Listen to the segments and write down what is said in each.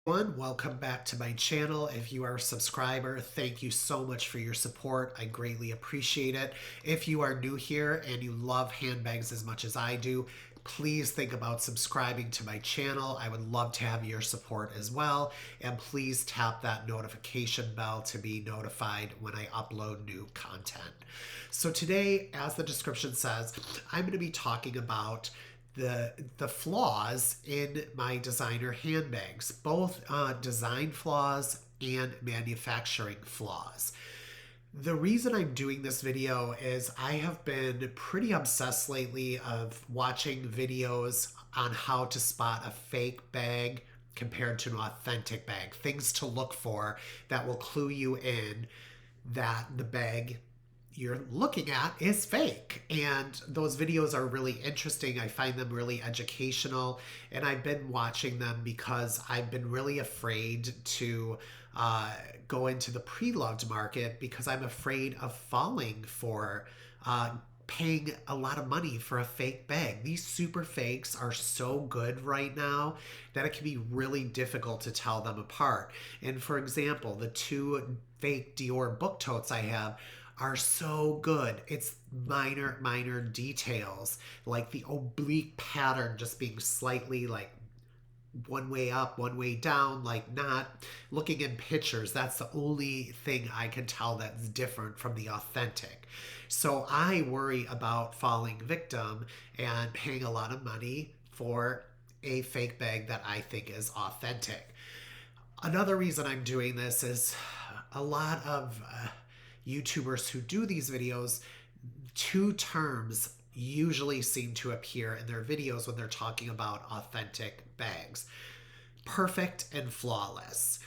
Everyone, welcome back to my channel. If you are a subscriber, thank you so much for your support. I greatly appreciate it. If you are new here and you love handbags as much as I do, please think about subscribing to my channel. I would love to have your support as well. And please tap that notification bell to be notified when I upload new content. So today, as the description says, I'm going to be talking about the flaws in my designer handbags, both design flaws and manufacturing flaws. The reason I'm doing this video is I have been pretty obsessed lately of watching videos on how to spot a fake bag compared to an authentic bag, things to look for that will clue you in that the bag you're looking at is fake. And those videos are really interesting. I find them really educational. And I've been watching them because I've been really afraid to go into the pre-loved market because I'm afraid of falling for paying a lot of money for a fake bag. These super fakes are so good right now that it can be really difficult to tell them apart. And for example, the two fake Dior book totes I have are so good. It's minor details, like the oblique pattern just being slightly like one way up, one way down, like not looking in pictures. That's the only thing I can tell that's different from the authentic. So I worry about falling victim and paying a lot of money for a fake bag that I think is authentic. Another reason I'm doing this is a lot of YouTubers who do these videos, two terms usually seem to appear in their videos when they're talking about authentic bags: perfect and flawless.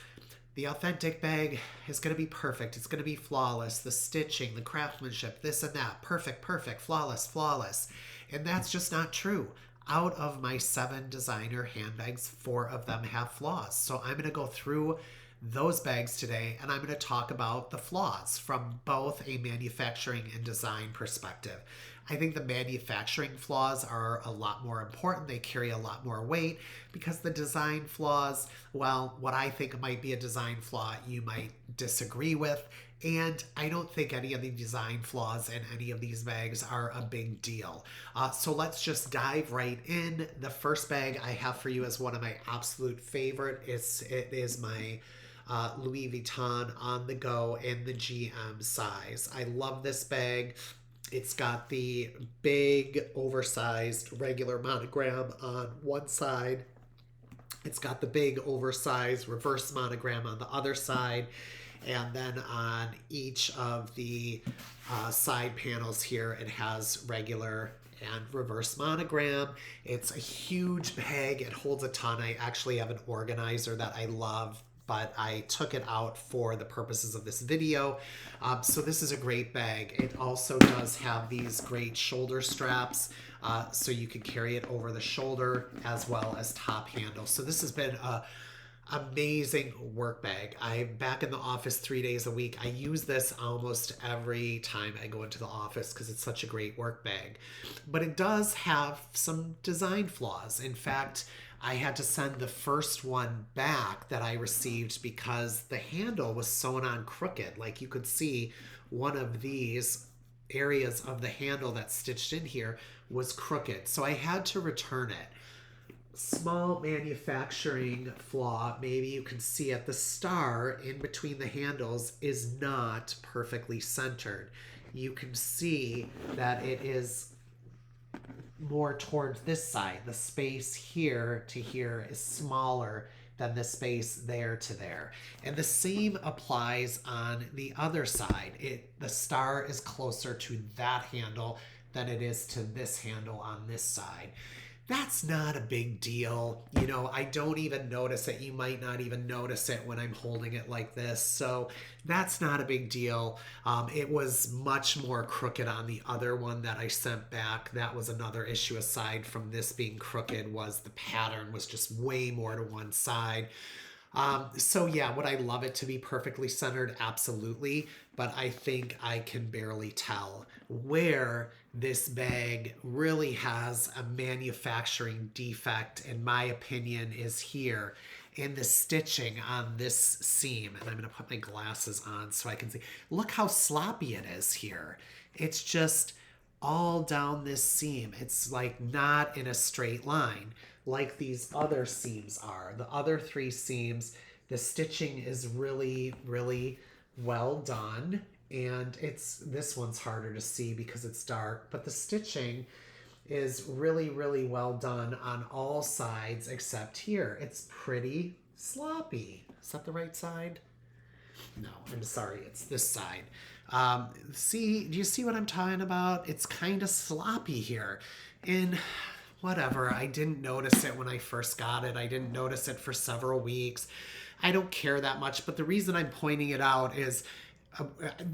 The authentic bag is going to be perfect. It's going to be flawless. The stitching, the craftsmanship, this and that. Perfect, flawless. And that's just not true. Out of my 7 designer handbags, 4 of them have flaws. So I'm going to go through those bags today, and I'm going to talk about the flaws from both a manufacturing and design perspective. I think the manufacturing flaws are a lot more important. They carry a lot more weight because the design flaws, well, what I think might be a design flaw, you might disagree with. And I don't think any of the design flaws in any of these bags are a big deal. So let's just dive right in. The first bag I have for you is one of my absolute favorite. It is my Louis Vuitton On The Go in the GM size. I love this bag. It's got the big oversized regular monogram on one side. It's got the big oversized reverse monogram on the other side. And then on each of the side panels here, it has regular and reverse monogram. It's a huge bag. It holds a ton. I actually have an organizer that I love, but I took it out for the purposes of this video. So this is a great bag. It also does have these great shoulder straps, so you can carry it over the shoulder as well as top handle. So this has been a amazing work bag. I'm back in the office 3 days a week. I use this almost every time I go into the office because it's such a great work bag. But it does have some design flaws. In fact, I had to send the first one back that I received because the handle was sewn on crooked. Like you could see, one of these areas of the handle that's stitched in here was crooked. So I had to return it. Small manufacturing flaw, maybe you can see it. The star in between the handles is not perfectly centered. You can see that it is more towards this side. The space here to here is smaller than the space there to there. And the same applies on the other side. The star is closer to that handle than it is to this handle on this side. That's not a big deal. You know, I don't even notice it. You might not even notice it when I'm holding it like this. So that's not a big deal. It was much more crooked on the other one that I sent back. That was another issue aside from this being crooked, was the pattern was just way more to one side. So yeah, would I love it to be perfectly centered? Absolutely. But I think I can barely tell. Where this bag really has a manufacturing defect, in my opinion, is here. in the stitching on this seam. And I'm going to put my glasses on so I can see. Look how sloppy it is here. It's just all down this seam. It's like not in a straight line like these other seams are. The other 3 seams, the stitching is really, really well done. And this one's harder to see because it's dark, but the stitching is really, really well done on all sides except here. It's pretty sloppy. Is that the right side? No, I'm sorry, it's this side. Do you see what I'm talking about? It's kind of sloppy here. And whatever, I didn't notice it when I first got it. I didn't notice it for several weeks. I don't care that much, but the reason I'm pointing it out is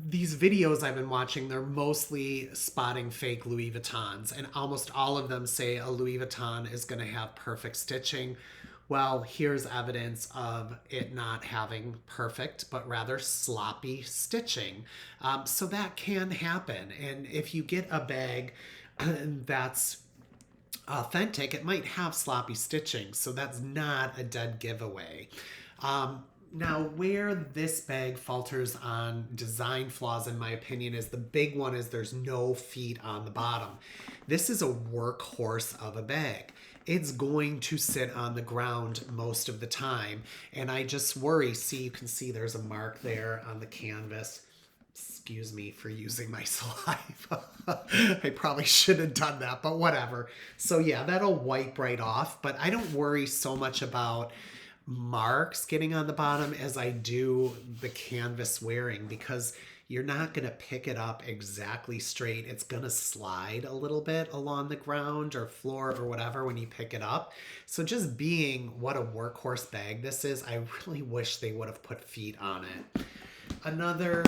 these videos I've been watching, they're mostly spotting fake Louis Vuittons, and almost all of them say a Louis Vuitton is going to have perfect stitching. Well, here's evidence of it not having perfect, but rather sloppy stitching. So that can happen. And if you get a bag that's authentic, it might have sloppy stitching. So that's not a dead giveaway. Now, where this bag falters on design flaws, in my opinion, is the big one is there's no feet on the bottom. This is a workhorse of a bag. It's going to sit on the ground most of the time. And I just worry, see, you can see there's a mark there on the canvas. Excuse me for using my saliva. I probably should have done that, but whatever. So yeah, that'll wipe right off, but I don't worry so much about marks getting on the bottom as I do the canvas wearing, because you're not going to pick it up exactly straight. It's going to slide a little bit along the ground or floor or whatever when you pick it up. So just being what a workhorse bag this is, I really wish they would have put feet on it. Another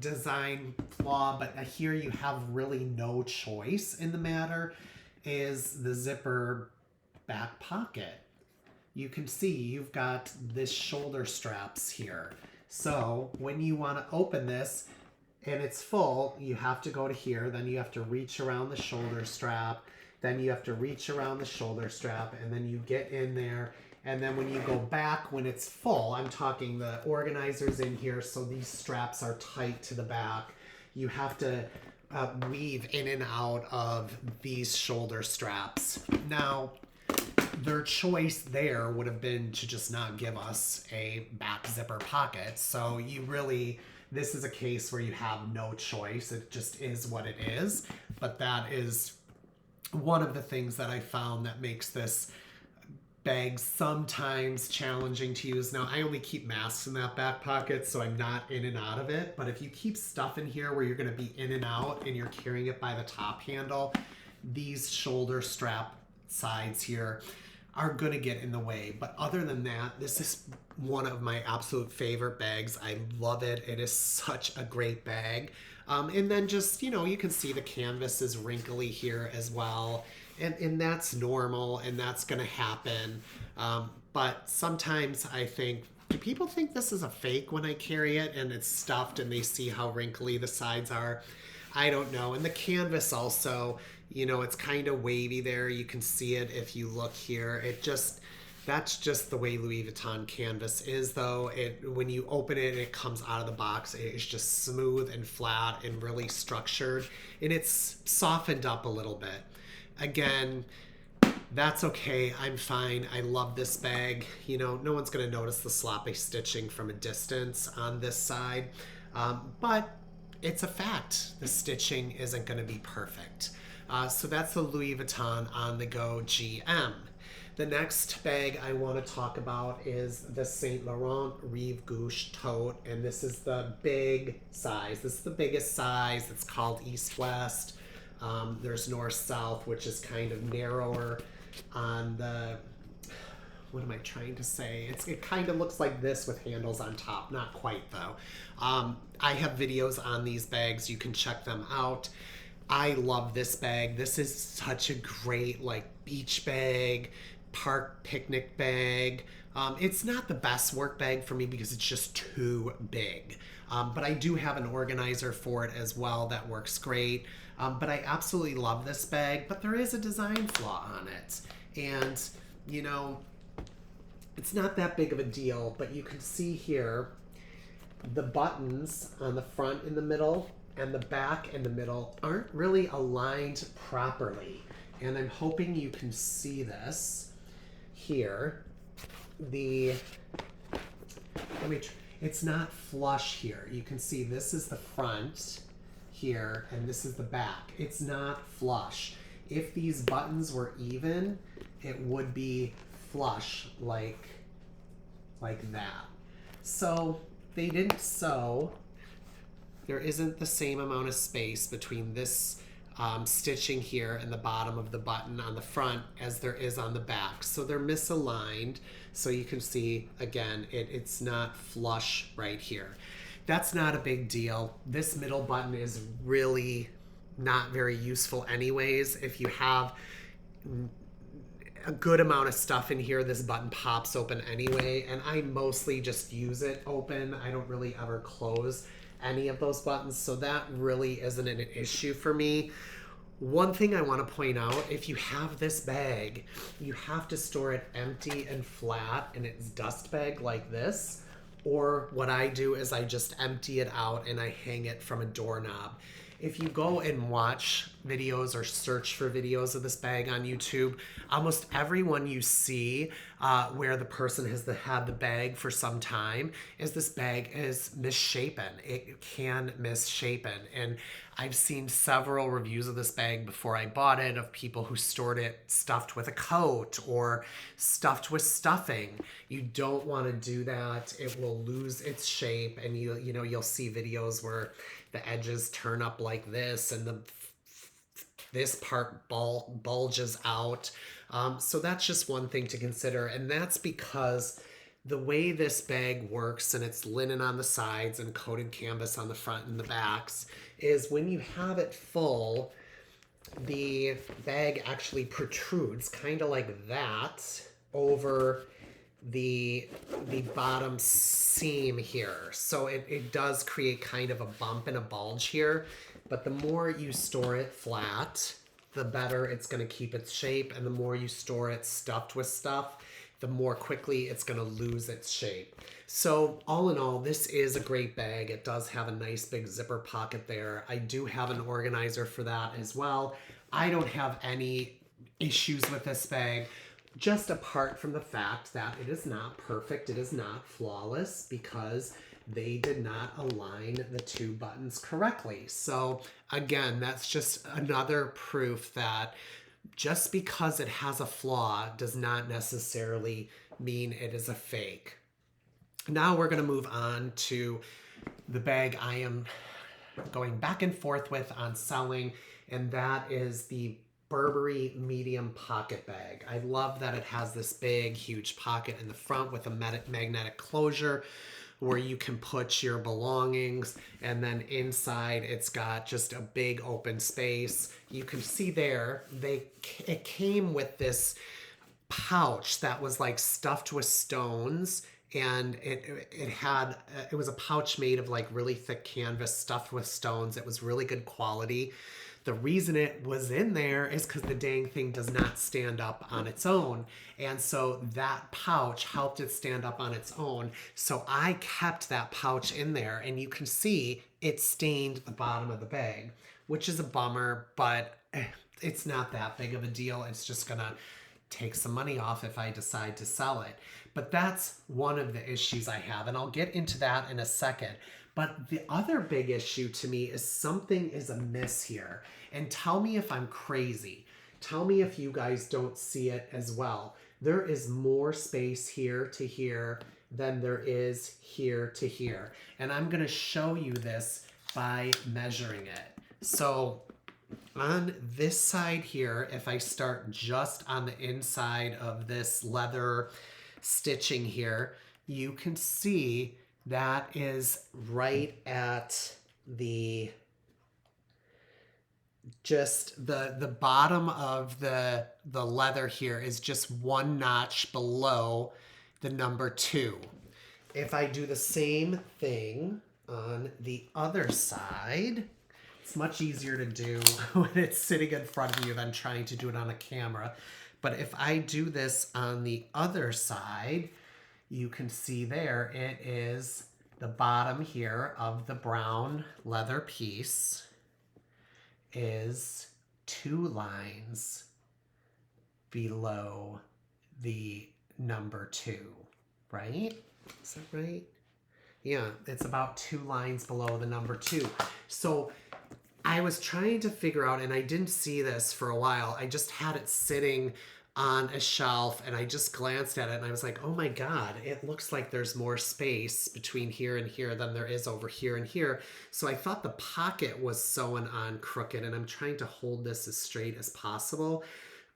design flaw, but here you have really no choice in the matter, is the zipper back pocket. You can see you've got this shoulder straps here. So when you want to open this and it's full, you have to go to here, then you have to reach around the shoulder strap, then you have to reach around the shoulder strap, and then you get in there. And then when you go back, when it's full, I'm talking the organizers in here, so these straps are tight to the back. You have to weave in and out of these shoulder straps. Now, their choice there would have been to just not give us a back zipper pocket. So this is a case where you have no choice. It just is what it is. But that is one of the things that I found that makes this bag sometimes challenging to use. Now, I only keep masks in that back pocket, so I'm not in and out of it. But if you keep stuff in here where you're going to be in and out and you're carrying it by the top handle, these shoulder strap sides here are going to get in the way. But other than that, this is one of my absolute favorite bags. I love it. It is such a great bag. And then just, you can see the canvas is wrinkly here as well. And that's normal, and that's going to happen. But sometimes I think, do people think this is a fake when I carry it and it's stuffed and they see how wrinkly the sides are? I don't know. And the canvas also, it's kind of wavy there. You can see it if you look here. That's just the way Louis Vuitton canvas is, though. When you open it and it comes out of the box, it's just smooth and flat and really structured. And it's softened up a little bit. Again, that's okay. I'm fine. I love this bag. No one's going to notice the sloppy stitching from a distance on this side. But it's a fact. The stitching isn't going to be perfect. So that's the Louis Vuitton On The Go GM. The next bag I want to talk about is the Saint Laurent Rive Gauche tote, and this is the big size. This is the biggest size. It's called East-West. There's North-South, which is kind of narrower on the, what am I trying to say? It kind of looks like this with handles on top. Not quite, though. I have videos on these bags. You can check them out. I love this bag. This is such a great, beach bag, park picnic bag. It's not the best work bag for me because it's just too big. But I do have an organizer for it as well that works great. But I absolutely love this bag, but there is a design flaw on it. And, It's not that big of a deal, but you can see here the buttons on the front in the middle and the back in the middle aren't really aligned properly. And I'm hoping you can see this here. It's not flush here. You can see this is the front here and this is the back. It's not flush. If these buttons were even, it would be flush like that. So they didn't sew. There isn't the same amount of space between this stitching here and the bottom of the button on the front as there is on the back. So they're misaligned. So you can see, again, it's not flush right here. That's not a big deal. This middle button is really not very useful anyways. If you have a good amount of stuff in here, this button pops open anyway, and I mostly just use it open. I don't really ever close any of those buttons, so that really isn't an issue for me. One thing I want to point out, if you have this bag, you have to store it empty and flat in its dust bag like this, or what I do is I just empty it out and I hang it from a doorknob. If you go and watch videos or search for videos of this bag on YouTube, almost everyone you see where the person has had the bag for some time is this bag is misshapen. It can misshapen. And I've seen several reviews of this bag before I bought it of people who stored it stuffed with a coat or stuffed with stuffing. You don't want to do that. It will lose its shape, and you'll see videos where the edges turn up like this and this part bulges out. So that's just one thing to consider, and that's because the way this bag works, and it's linen on the sides and coated canvas on the front and the backs, is when you have it full, the bag actually protrudes kind of like that over the bottom seam here. So it does create kind of a bump and a bulge here, but the more you store it flat, the better it's going to keep its shape, and the more you store it stuffed with stuff, the more quickly it's going to lose its shape. So all in all, this is a great bag. It does have a nice big zipper pocket there. I do have an organizer for that as well. I don't have any issues with this bag, just apart from the fact that it is not perfect. It is not flawless because they did not align the two buttons correctly. So again, that's just another proof that just because it has a flaw does not necessarily mean it is a fake. Now we're going to move on to the bag I am going back and forth with on selling, and that is the Burberry medium pocket bag. I love that it has this big, huge pocket in the front with a magnetic closure where you can put your belongings, and then inside it's got just a big open space. You can see there, it came with this pouch that was like stuffed with stones, and it was a pouch made of like really thick canvas stuffed with stones. It was really good quality. The reason it was in there is because the dang thing does not stand up on its own. And so that pouch helped it stand up on its own. So I kept that pouch in there, and you can see it stained the bottom of the bag, which is a bummer, but it's not that big of a deal. It's just gonna take some money off if I decide to sell it. But that's one of the issues I have, and I'll get into that in a second. But the other big issue to me is something is amiss here. And tell me if I'm crazy. Tell me if you guys don't see it as well. There is more space here to here than there is here to here. And I'm going to show you this by measuring it. So on this side here, if I start just on the inside of this leather stitching here, you can see that is right at the bottom of the leather here is just one notch below the number 2. If I do the same thing on the other side, it's much easier to do when it's sitting in front of you than trying to do it on a camera. But if I do this on the other side, you can see there, it is the bottom here of the brown leather piece is 2 lines below the number 2, right? Is that right? Yeah, it's about 2 lines below the number 2. So I was trying to figure out, and I didn't see this for a while. I just had it sitting on a shelf and I just glanced at it and I was like, oh my God, it looks like there's more space between here and here than there is over here and here. So I thought the pocket was sewn on crooked, and I'm trying to hold this as straight as possible.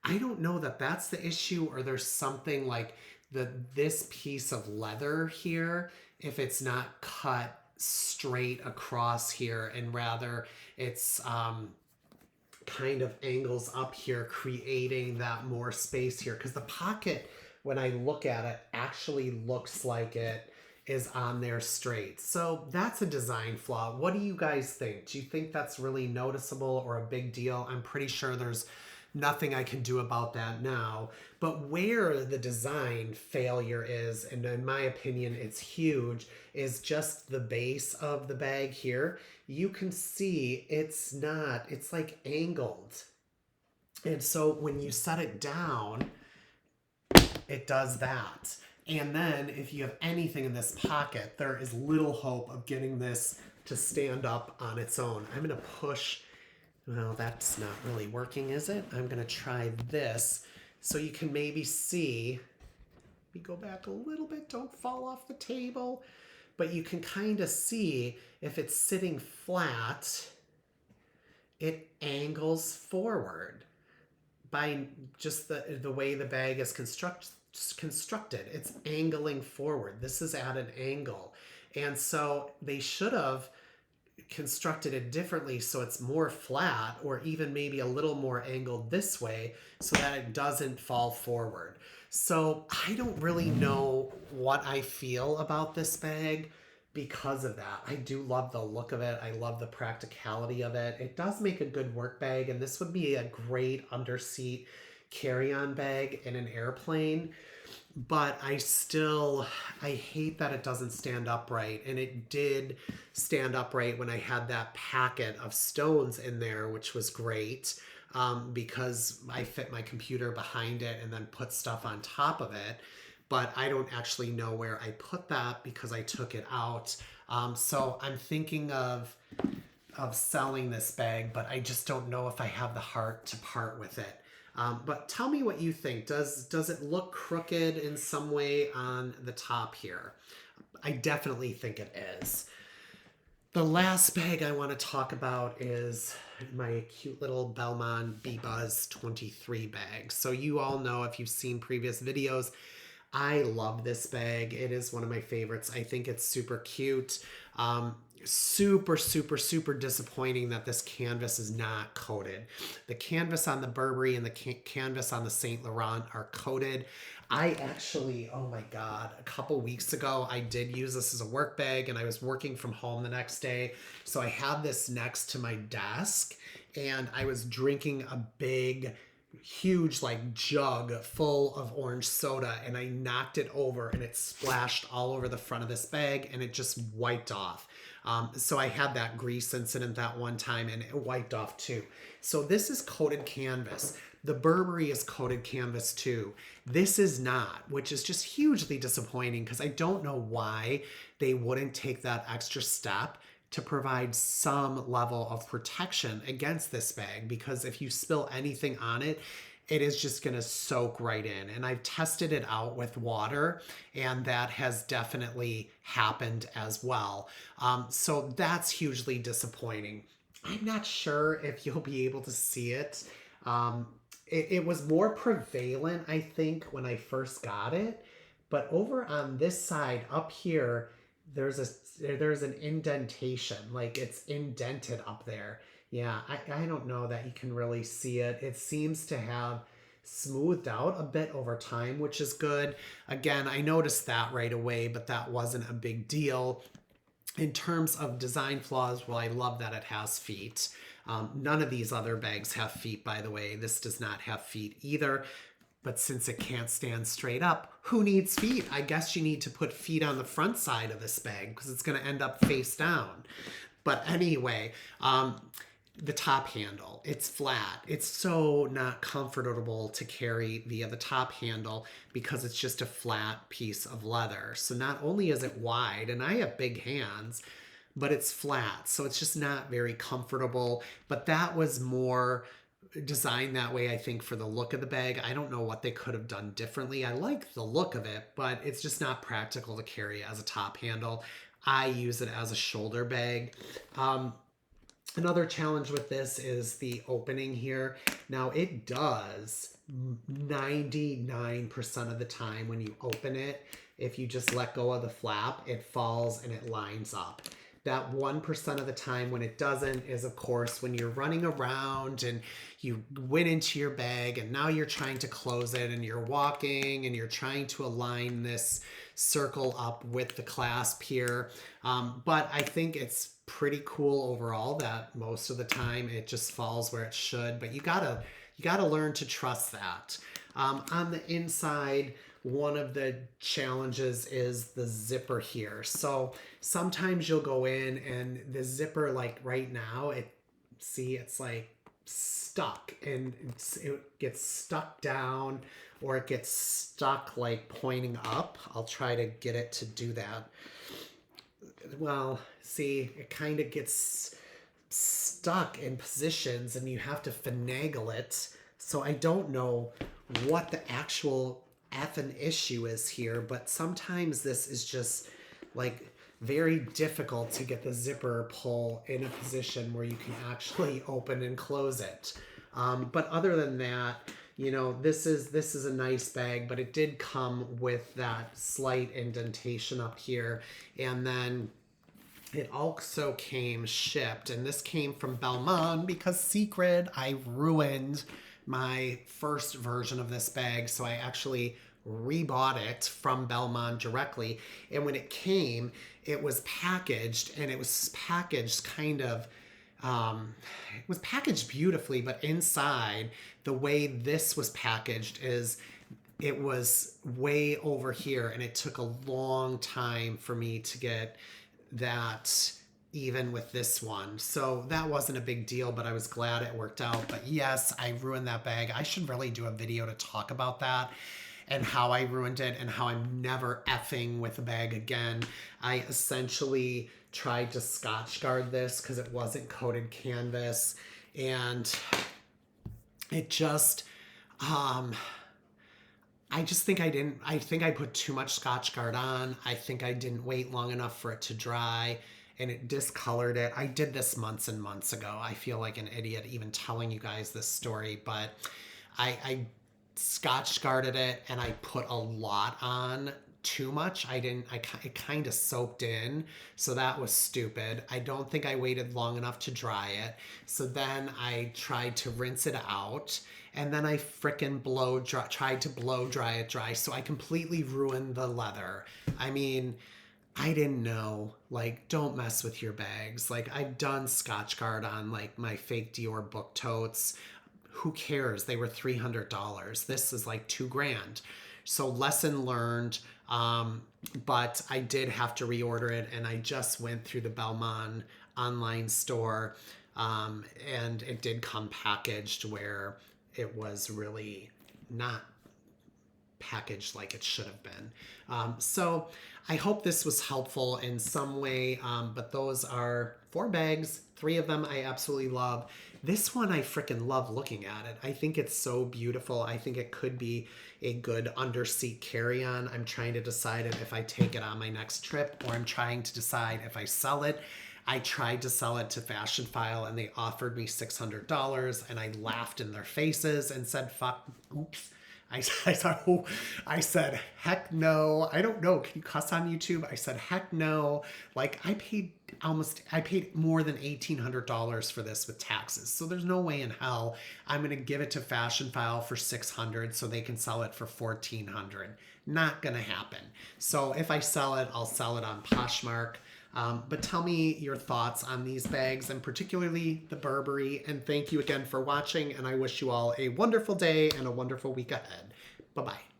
I don't know that that's the issue, or there's something like this piece of leather here, if it's not cut straight across here and rather it's kind of angles up here, creating that more space here, because the pocket, when I look at it, actually looks like it is on there straight. So that's a design flaw. What do you guys think? Do you think that's really noticeable or a big deal? I'm pretty sure there's nothing I can do about that now. But where the design failure is, and in my opinion it's huge, is just the base of the bag here. You can see it's like angled. And so when you set it down, it does that. And then if you have anything in this pocket, there is little hope of getting this to stand up on its own. I'm going to push. Well, that's not really working, is it? I'm going to try this so you can maybe see. Let me go back a little bit. Don't fall off the table. But you can kind of see if it's sitting flat, it angles forward by just the way the bag is constructed. It's angling forward. This is at an angle. And so they should have constructed it differently so it's more flat, or even maybe a little more angled this way so that it doesn't fall forward. So I don't really know what I feel about this bag because of that. I do love the look of it. I love the practicality of it. It does make a good work bag, and this would be a great underseat carry-on bag in an airplane. But I hate that it doesn't stand upright. And it did stand upright when I had that packet of stones in there, which was great because I fit my computer behind it and then put stuff on top of it. But I don't actually know where I put that because I took it out. So I'm thinking of selling this bag, but I just don't know if I have the heart to part with it. But tell me what you think. Does it look crooked in some way on the top here? I definitely think it is. The last bag I want to talk about is my cute little Belmont B-Buzz 23 bag. So you all know, if you've seen previous videos, I love this bag. It is one of my favorites. I think it's super cute. Super disappointing that this canvas is not coated. The canvas on the Burberry and the canvas on the Saint Laurent are coated. I actually, oh my God, a couple weeks ago, I did use this as a work bag, and I was working from home the next day. So I had this next to my desk, and I was drinking a big, huge like jug full of orange soda, and I knocked it over and it splashed all over the front of this bag, and it just wiped off. So I had that grease incident that one time, and it wiped off too. So this is coated canvas. The Burberry is coated canvas too. This is not, which is just hugely disappointing because I don't know why they wouldn't take that extra step to provide some level of protection against this bag, because if you spill anything on it, it is just going to soak right in. And I've tested it out with water, and that has definitely happened as well. So that's hugely disappointing. I'm not sure if you'll be able to see it. It was more prevalent, I think, when I first got it. But over on this side up here, there's an indentation, like it's indented up there. Yeah, I don't know that you can really see it. It seems to have smoothed out a bit over time, which is good. Again, I noticed that right away, but that wasn't a big deal. In terms of design flaws, well, I love that it has feet. None of these other bags have feet, by the way. This does not have feet either. But since it can't stand straight up, who needs feet? I guess you need to put feet on the front side of this bag because it's going to end up face down. But anyway, the top handle, it's flat. It's so not comfortable to carry via the top handle because it's just a flat piece of leather. So not only is it wide, and I have big hands, but it's flat. So it's just not very comfortable. But that was more designed that way, I think, for the look of the bag. I don't know what they could have done differently. I like the look of it, but it's just not practical to carry as a top handle. I use it as a shoulder bag. Another challenge with this is the opening here. Now it does 99% of the time when you open it, if you just let go of the flap, it falls and it lines up. That 1% of the time when it doesn't is, of course, when you're running around and you went into your bag and now you're trying to close it and you're walking and you're trying to align this circle up with the clasp here. But I think it's pretty cool overall that most of the time it just falls where it should, but you gotta learn to trust that. On the inside, one of the challenges is the zipper here. So sometimes you'll go in and the zipper, like right now, it's like stuck and it gets stuck down or it gets stuck like pointing up. I'll try to get it to do that. Well, see, it kind of gets stuck in positions and you have to finagle it. So I don't know what the actual effing issue is here, but sometimes this is just like very difficult to get the zipper pull in a position where you can actually open and close it. But other than that, you know, this is a nice bag, but it did come with that slight indentation up here. And then it also came shipped, and this came from Belmont because secret, I ruined my first version of this bag, so I actually rebought it from Belmont directly. And when it came, it was packaged, and it was packaged kind of it was packaged beautifully, but inside, the way this was packaged is it was way over here, and it took a long time for me to get that even with this one. So that wasn't a big deal, but I was glad it worked out. But yes, I ruined that bag. I should really do a video to talk about that and how I ruined it and how I'm never effing with a bag again. I essentially tried to Scotch guard this because it wasn't coated canvas, and it just I just think I didn't, I think I put too much Scotch Guard on. I think I didn't wait long enough for it to dry and it discolored it. I did this months and months ago. I feel like an idiot even telling you guys this story, but I Scotch guarded it and I put a lot on, too much. It kind of soaked in. So that was stupid. I don't think I waited long enough to dry it. So then I tried to rinse it out. And then I frickin' tried to blow dry it dry. So I completely ruined the leather. I mean, I didn't know. Like, don't mess with your bags. Like, I've done Scotch Guard on, like, my fake Dior book totes. Who cares? They were $300. This is like $2,000. So lesson learned. But I did have to reorder it, and I just went through the Belmont online store, and it did come packaged where it was really not packaged like it should have been. So I hope this was helpful in some way, but those are 4 bags. 3 of them I absolutely love. This one I freaking love looking at it. I think it's so beautiful. I think it could be a good underseat carry-on. I'm trying to decide if I take it on my next trip, or I'm trying to decide if I sell it. I tried to sell it to Fashion File and they offered me $600, and I laughed in their faces and said, fuck, oops. I said, heck no. I don't know. Can you cuss on YouTube? I said, heck no. Like, I paid more than $1,800 for this with taxes. So there's no way in hell I'm going to give it to Fashion File for $600 so they can sell it for $1,400. Not going to happen. So if I sell it, I'll sell it on Poshmark. But tell me your thoughts on these bags, and particularly the Burberry. And thank you again for watching, and I wish you all a wonderful day and a wonderful week ahead. Bye-bye.